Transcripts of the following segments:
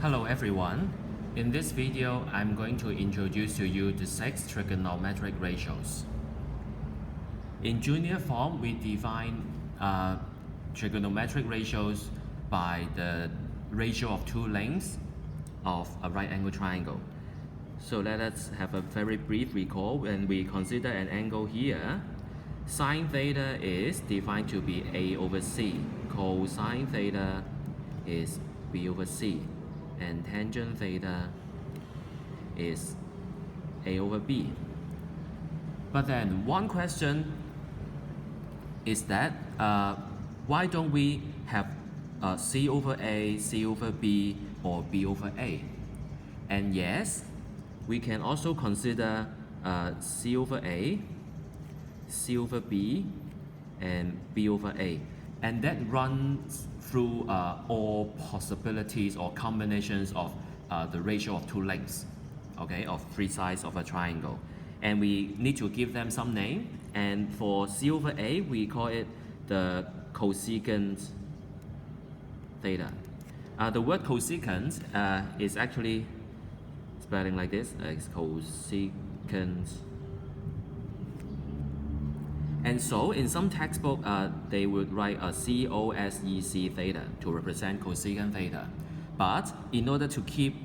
Hello everyone. In this video, I'm going to introduce to you the 6 trigonometric ratios. In junior form, we define trigonometric ratios by the ratio of two lengths of a right angle triangle. So let us have a very brief recall. When we consider an angle here, sine theta is defined to be A over C, cosine theta is B over C, and tangent theta is A over B. But then one question is that why don't we have C over A, C over B, or B over A? And yes, we can also consider C over A, C over B, and B over A. And that runs through all possibilities or combinations of the ratio of two lengths, okay, of three sides of a triangle. And we need to give them some name. And for C over A, we call it the cosecant theta. The word cosecant is actually spelling like this, it's cosecant. And so in some textbook, they would write a cosec theta to represent cosecant theta. But in order to keep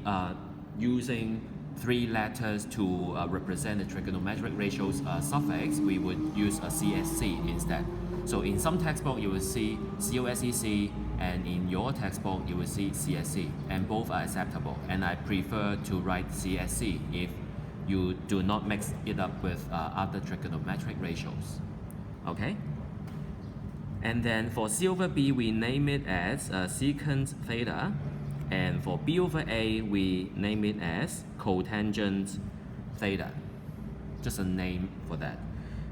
using three letters to represent the trigonometric ratios suffix, we would use a CSC instead. So in some textbook, you will see COSEC, and in your textbook, you will see CSC, and both are acceptable. And I prefer to write CSC if you do not mix it up with other trigonometric ratios. Okay? And then for C over B, we name it as secant theta. And for B over A, we name it as cotangent theta. Just a name for that.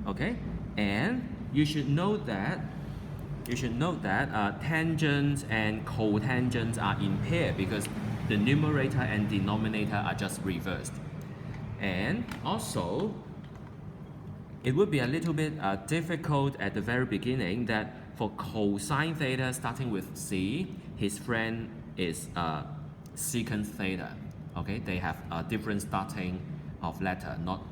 Okay? And you should note that tangents and cotangents are in pair because the numerator and denominator are just reversed. And also, it would be a little bit difficult at the very beginning that for cosine theta starting with C, his friend is secant theta. Okay, they have a different starting of letter, not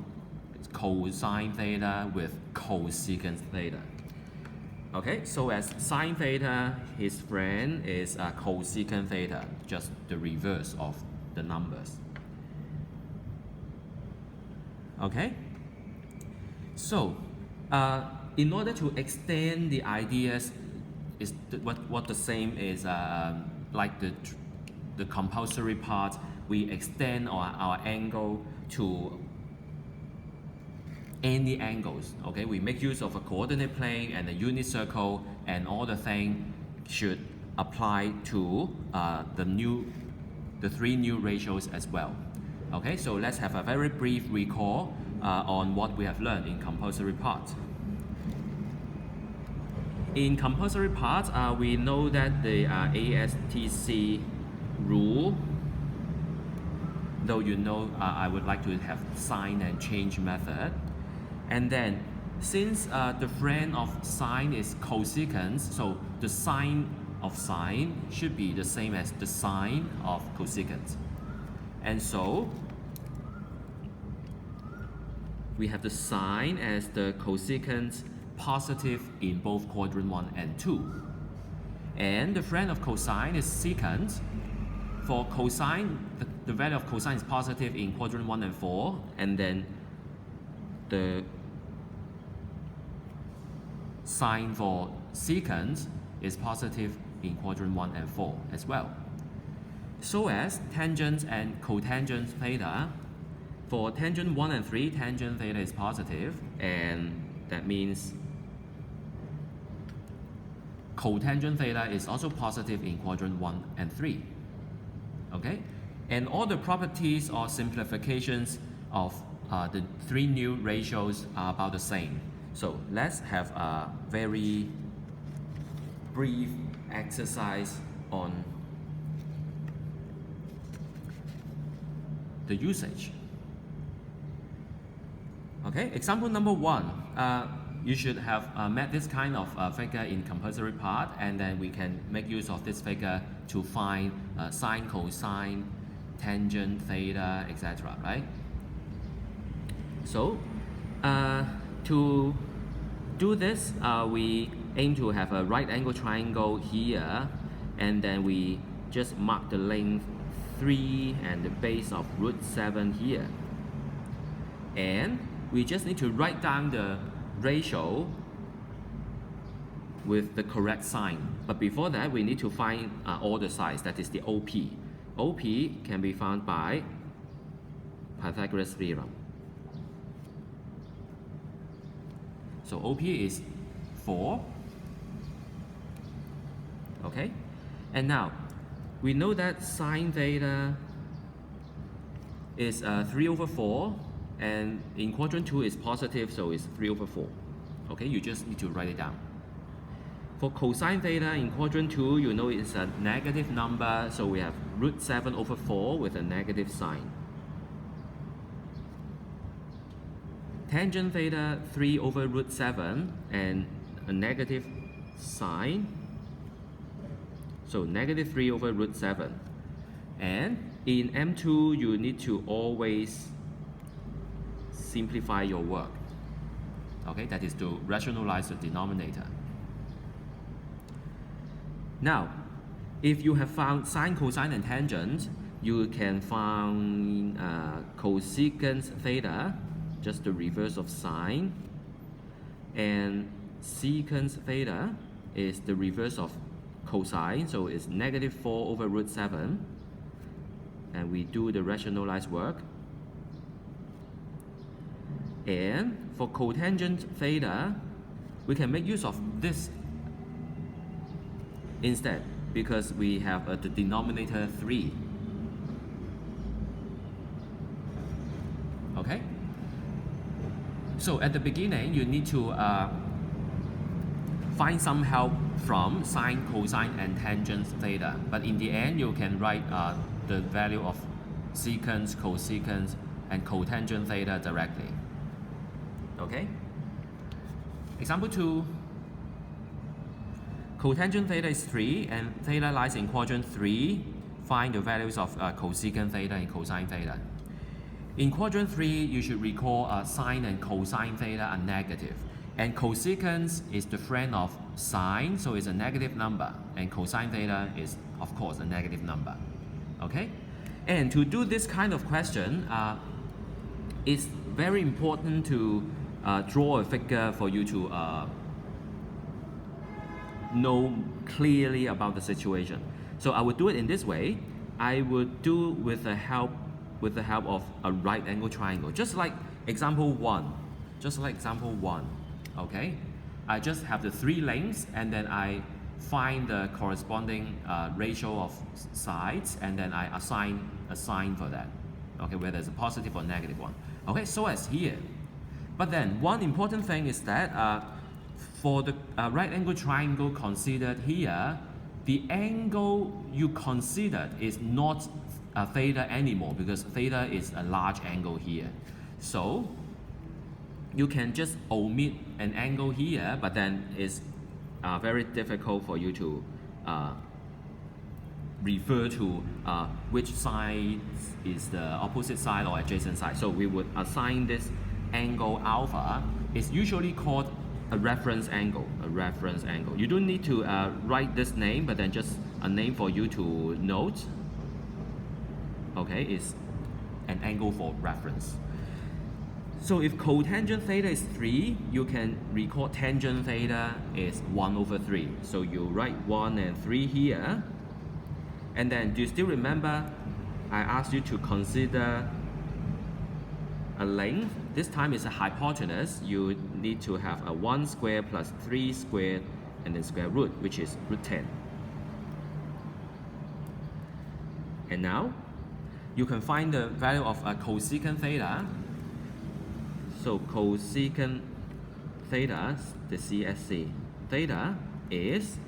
cosine theta with cosecant theta. Okay, so as sine theta, his friend is cosecant theta, just the reverse of the numbers. Okay? So, in order to extend the ideas, is what the same is like the compulsory part. We extend our angle to any angles. Okay, we make use of a coordinate plane and a unit circle, and all the thing should apply to the three new ratios as well. Okay, so let's have a very brief recall on what we have learned in compulsory part. In compulsory part, we know that the ASTC rule, though you know I would like to have sign and change method. And then since the friend of sine is cosecant, so the sine of sine should be the same as the sine of cosecant. And so we have the sine as the cosecant positive in both quadrant 1 and 2. And the friend of cosine is secant. For cosine, the value of cosine is positive in quadrant 1 and 4, and then the sine for secant is positive in quadrant 1 and 4 as well. So as tangent and cotangent theta, for tangent 1 and 3, tangent theta is positive, and that means cotangent theta is also positive in quadrant 1 and 3. Okay? And all the properties or simplifications of the three new ratios are about the same. So let's have a very brief exercise on the usage. Okay, example number 1. You should have met this kind of figure in compulsory part, and then we can make use of this figure to find sine, cosine, tangent, theta, etc. Right? So to do this, we aim to have a right angle triangle here, and then we just mark the length 3 and the base of root 7 here. And we just need to write down the ratio with the correct sign. But before that, we need to find all the sides, that is the OP. OP can be found by Pythagoras theorem. So OP is 4. Okay? And now, we know that sine theta is 3 over 4, and in quadrant 2 is positive, so it's 3 over 4. Okay, you just need to write it down. For cosine theta in quadrant 2, you know it's a negative number, so we have root 7 over 4 with a negative sign. Tangent theta 3 over root 7 and a negative sign. So negative 3 over root 7. And in M2, you need to always simplify your work. Okay, that is to rationalize the denominator. Now, if you have found sine, cosine, and tangent, you can find cosecant theta, just the reverse of sine, and secant theta is the reverse of cosine, so it's negative 4 over root 7, and we do the rationalized work. And for cotangent theta, we can make use of this instead, because we have the denominator 3. Okay? So at the beginning, you need to find some help from sine, cosine, and tangent theta. But in the end, you can write the value of secant, cosecant, and cotangent theta directly. Okay? Example 2. Cotangent theta is 3, and theta lies in quadrant 3. Find the values of cosecant theta and cosine theta. In quadrant 3, you should recall sine and cosine theta are negative. And cosecant is the friend of sine, so it's a negative number. And cosine theta is, of course, a negative number. Okay? And to do this kind of question, it's very important to draw a figure for you to know clearly about the situation. So I would do it in this way. I would do with the help of a right angle triangle, just like example 1. Okay, I just have the 3 lengths, and then I find the corresponding ratio of sides, and then I assign a sign for that. Okay, whether it's a positive or negative one. Okay, so as here. But then one important thing is that for the right angle triangle considered here, the angle you considered is not theta anymore, because theta is a large angle here. So you can just omit an angle here, but then it's very difficult for you to refer to which side is the opposite side or adjacent side. So we would assign this angle alpha. It's usually called a reference angle. You don't need to write this name, but then just a name for you to note. Okay, it's an angle for reference. So if cotangent theta is 3, you can record tangent theta is 1 over 3. So you write 1 and 3 here. And then do you still remember I asked you to consider a length? This time it's a hypotenuse. You need to have a 1 squared plus 3 squared and then square root, which is root 10. And now you can find the value of a cosecant theta. So cosecant theta, the CSC, theta is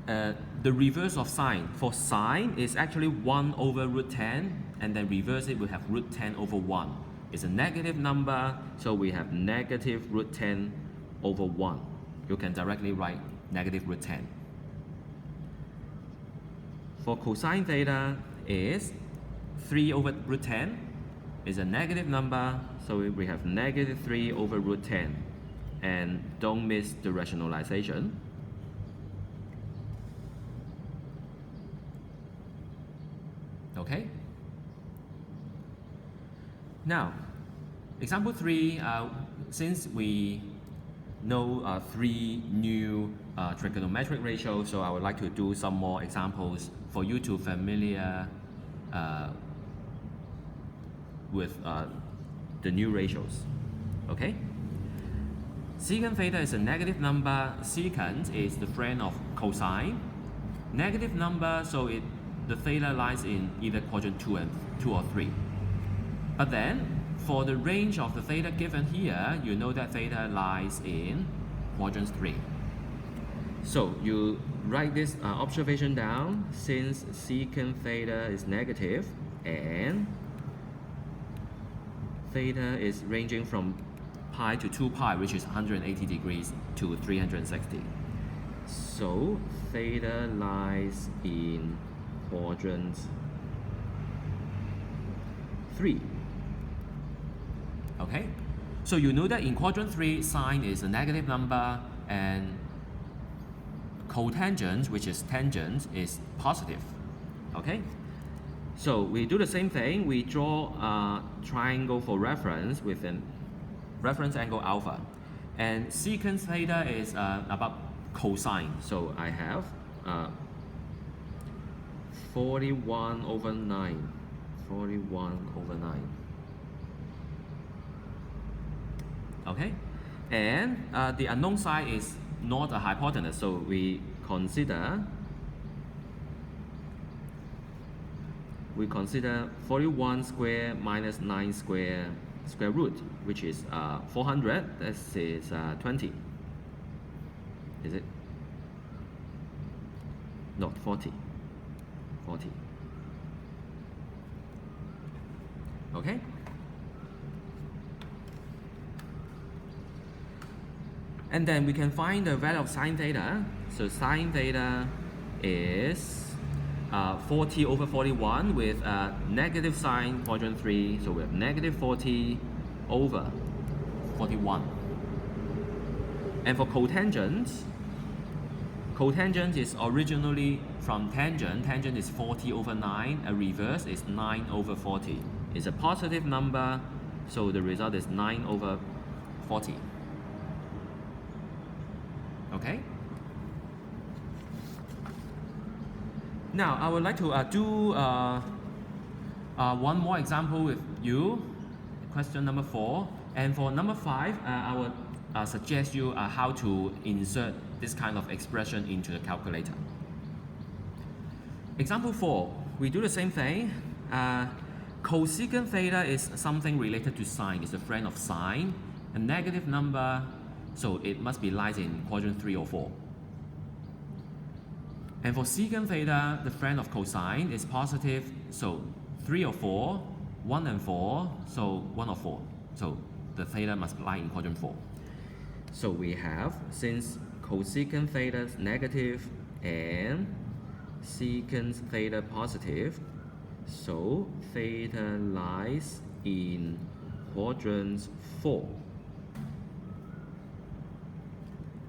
the reverse of sine. For sine, it's actually 1 over root 10, and then reverse it, we have root 10 over 1. It's a negative number, so we have negative root 10 over 1. You can directly write negative root 10. For cosine theta is 3 over root 10 is a negative number, so we have negative 3 over root 10. And don't miss the rationalization. Okay? Now, example 3, since we know 3 new trigonometric ratios, so I would like to do some more examples for you to familiar with the new ratios. Okay? Secant theta is a negative number. Secant is the friend of cosine. Negative number, so the theta lies in either quadrant 2 or 3. But then, for the range of the theta given here, you know that theta lies in quadrant 3. So you write this observation down. Since secant theta is negative and theta is ranging from pi to 2 pi, which is 180 degrees to 360. So theta lies in quadrant 3. Okay? So you know that in quadrant 3, sine is a negative number and cotangent, which is tangent, is positive. Okay? So we do the same thing. We draw a triangle for reference with a reference angle alpha. And secant theta is about cosine. So I have 41 over 9. 41 over 9. Okay? And the unknown side is not a hypotenuse. So we consider 41 square minus 9 square root, which is 400. This is 20. Is it? No, 40. 40. Okay? And then we can find the value of sine theta. So sine theta is 40 over 41 with negative sign, quadrant 3. So we have negative 40 over 41. And for cotangent is originally from tangent. Tangent is 40 over 9. A reverse is 9 over 40. It's a positive number, so the result is 9 over 40. Okay? Now, I would like to do one more example with you, question number 4. And for number 5, I would suggest you how to insert this kind of expression into the calculator. Example 4, we do the same thing. Cosecant theta is something related to sine. It's a friend of sine, a negative number, so it must be lies in quadrant 3 or 4. And for secant theta, the friend of cosine is positive, so 3 or 4, 1 and 4, so 1 or 4. So the theta must lie in quadrant 4. So we have, since cosecant theta is negative and secant theta positive, so theta lies in quadrant 4.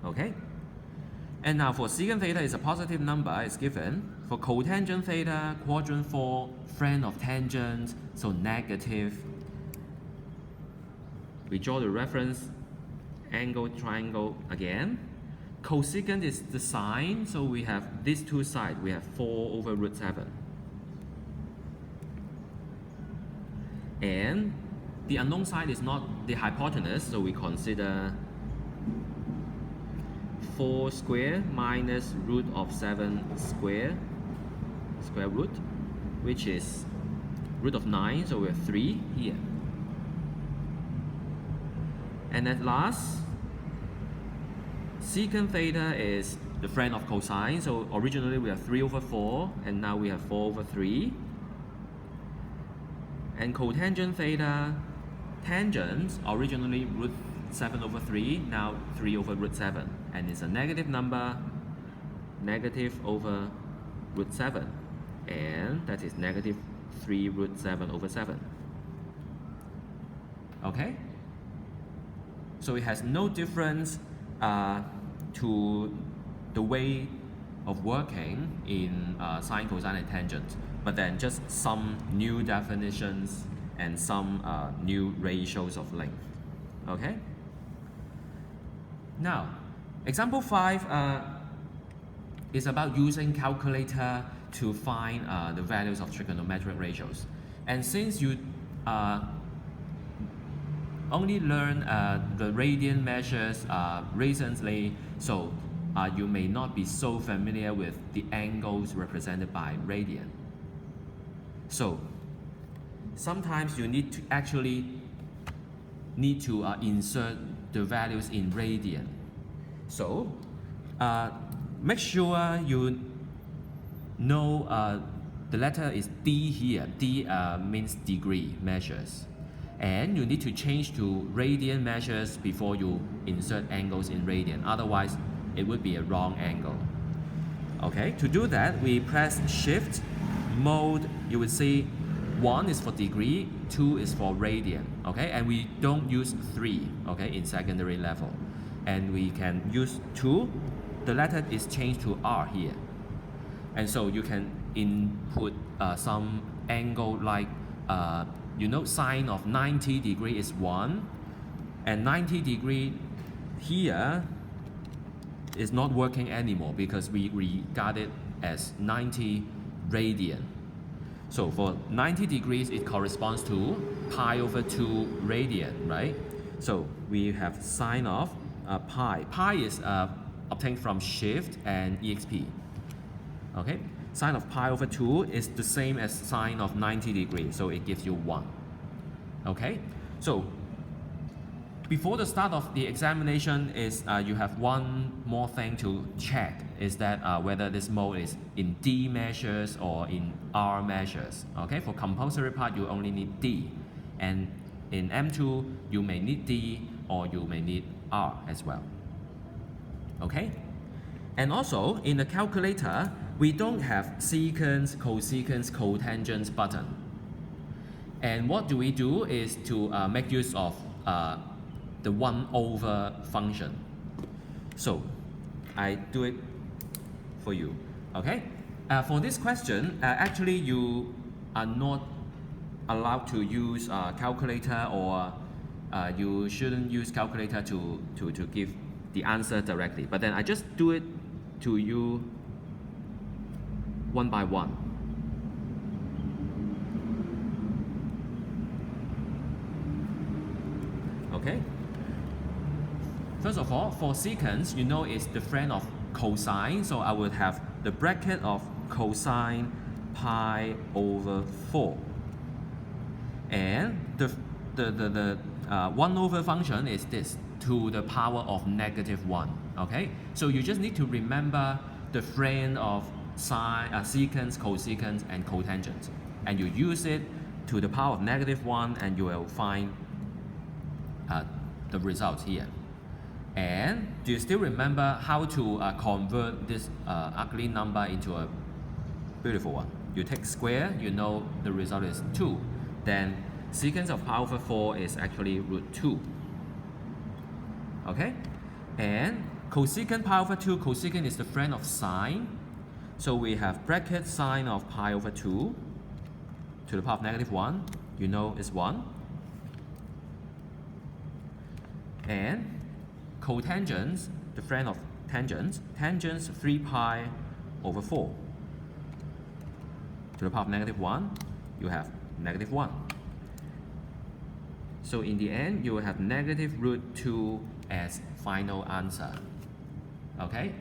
Okay? And now for secant theta is a positive number, is given. For cotangent theta, quadrant 4, friend of tangent, so negative. We draw the reference angle triangle again. Cosecant is the sine, so we have these two sides. We have 4 over root 7. And the unknown side is not the hypotenuse, so we consider 4 square minus root of 7 square root, which is root of 9, so we have 3 here. And at last, secant theta is the friend of cosine, so originally we have 3 over 4, and now we have 4 over 3. And cotangent theta, tangent, originally root 7 over 3, now 3 over root 7. And it's a negative number, negative over root 7. and that is negative 3 root 7 over 7. Okay? So it has no difference to the way of working in sine, cosine, and tangent, but then just some new definitions and some new ratios of length. Okay? Now, example 5 is about using calculator to find the values of trigonometric ratios. And since you only learn the radian measures recently, so you may not be so familiar with the angles represented by radian. So sometimes you need to insert the values in radian. So make sure you know the letter is D here. D means degree measures. And you need to change to radian measures before you insert angles in radian. Otherwise, it would be a wrong angle. Okay, to do that, we press Shift, Mode. You will see 1 is for degree, 2 is for radian. Okay, and we don't use 3, okay, in secondary level. And we can use 2. The letter is changed to R here. And so you can input some angle like sine of 90 degree is 1, and 90 degree here is not working anymore because we regard it as 90 radian. So for 90 degrees, it corresponds to pi over 2 radian, right? So we have sine of pi. Pi is obtained from shift and exp. Okay, sine of pi over 2 is the same as sine of 90 degrees, so it gives you 1. Okay, so before the start of the examination is you have one more thing to check, is that whether this mode is in D measures or in R measures. Okay, for compulsory part you only need D, and in M2 you may need D or you may need R as well. Okay, and also in the calculator we don't have secants, cosecants, cotangents button. And what do we do is to make use of the 1 over function. So I do it for you. Okay, for this question, actually you are not allowed to use calculator, or you shouldn't use calculator to give the answer directly. But then I just do it to you one by one. Okay. First of all, for secants, you know it's the friend of cosine, so I would have the bracket of cosine pi over 4. And the 1 over function is this, to the power of -1. Okay, so you just need to remember the friend of sine, secants, cosecants, and cotangents, and you use it to the power of -1, and you will find the results here. And do you still remember how to convert this ugly number into a beautiful one? You take square, you know the result is 2. Then secant of pi over 4 is actually √2. Okay? And cosecant pi over 2, cosecant is the friend of sine. So we have bracket sine of pi over 2 to the power of -1. You know it's 1. And cotangents, the friend of tangents, tangents 3 pi over 4 to the power of -1, you have -1. So in the end, you will have -√2 as final answer. Okay?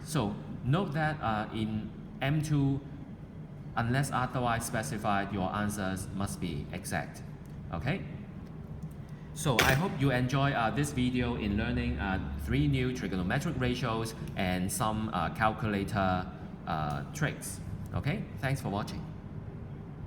So note that in M2, unless otherwise specified, your answers must be exact. Okay? So I hope you enjoy this video in learning 3 new trigonometric ratios and some calculator tricks. Okay? Thanks for watching.